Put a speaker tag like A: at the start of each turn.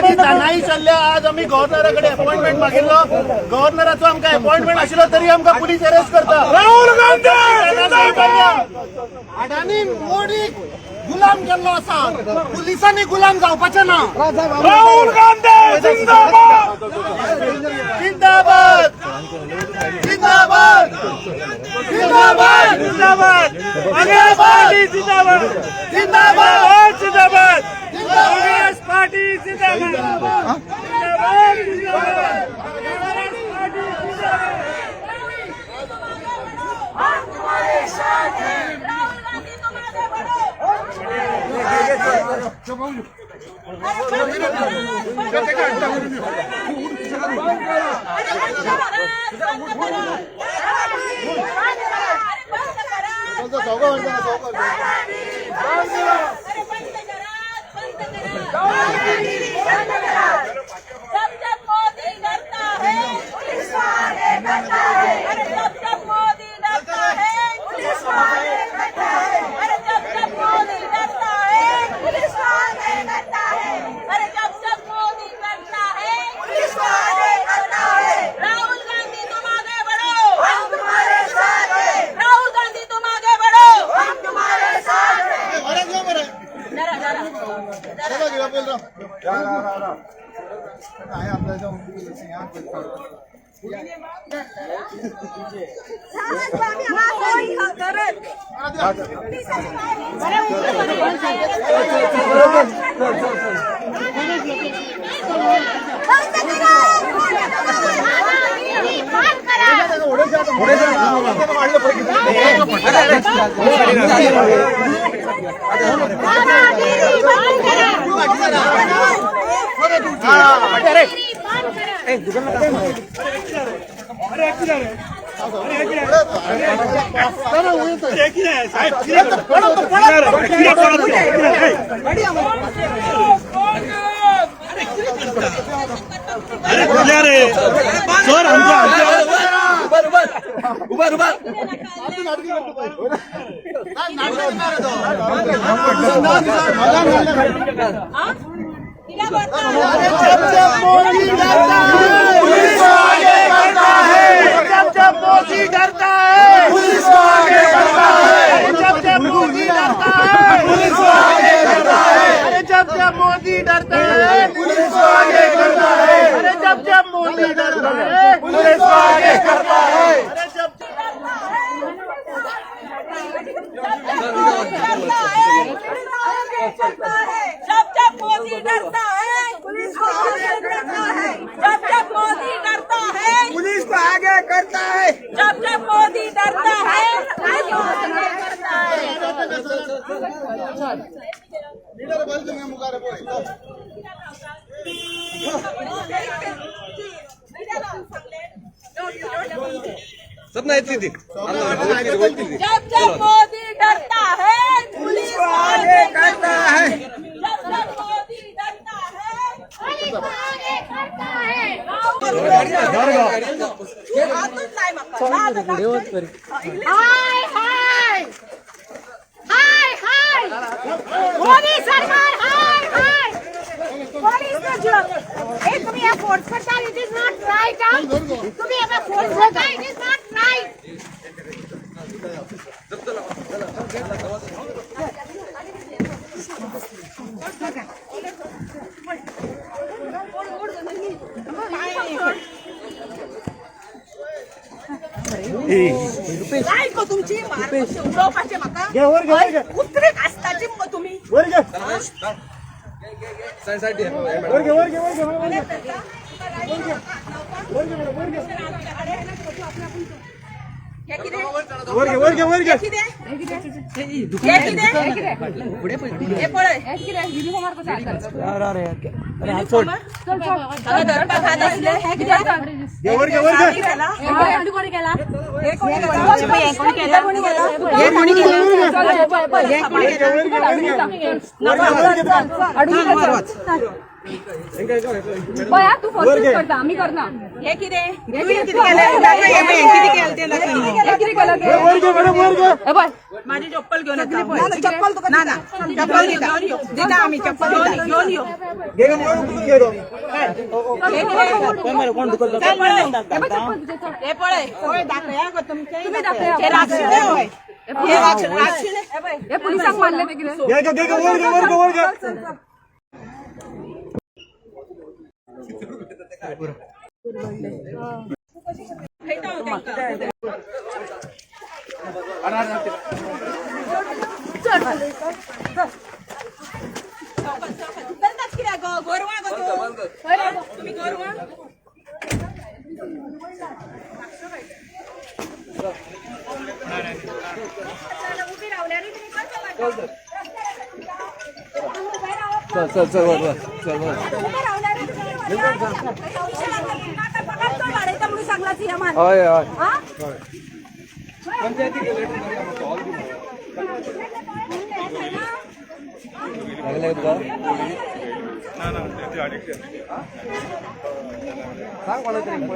A: दिवसांनी नाही चल्ल्या. आज आम्ही गव्हर्नराकडे अपॉइंटमेंट मागितलो. गव्हर्नराचो आमकां अपॉइंटमेंट आशिल्लो तरी आमकां पुलीस अरेस्ट करता.
B: राहुल गांधी
A: अडानी मोडीक गुलाम केल्लो आसा. पुलिसांनी गुलाम जावपाचें ना.
B: राहुल गांधी जिंदाबाद
A: जिंदाबाद जिंदाबाद जिंदाबाद
B: जिंदाबाद कांग्रेस पार्टी जिंदाबाद
A: जिंदाबाद
B: जिंदाबाद कांग्रेस पार्टी जिंदाबाद जिंदाबाद जिंदाबाद
A: मोदी डरता है पुलिस को आगे करता है. अरे जब मोदी डरता है पुलिस को आगे करता है. अरे जब
C: मोदी डरता है पुलिस को आगे करता है. जब मोदी डरता है
B: पुलिस को आगे करता है.
C: जब मोदी डरता है पुलिस को आगे करता है.
D: सब नाही ती
C: जब मोदी डरता है पुलिस को आगे करता है. जब मोदी डरता है पुलिस को आगे करता है. हाय हाय हाय हाय मोदी सरकार हाय हाय. हे तुम्ही या फोर्स करता. It is not right. तुम्ही आता फोर्स करता. It is not right. काय को तुमची उडवपाचे म्हाका उतरेक आसताची मग तुम्ही
E: बया तू फर्स्ट करता आम्ही करना
C: हे किती
E: किती केलं ते बाय
C: माझी चप्पल घेऊन चप्पल चप्पल देता आम्ही चप्पल घेऊन येऊ हे पळे दाखवा
E: तुम्ही दाखवा
C: हे राक्षस होय हे राक्षस
E: हे पोलिसांक मारले ते किती
C: तुम्ही गोरवा उभी रावल्याने
D: सांग कोणाला तरी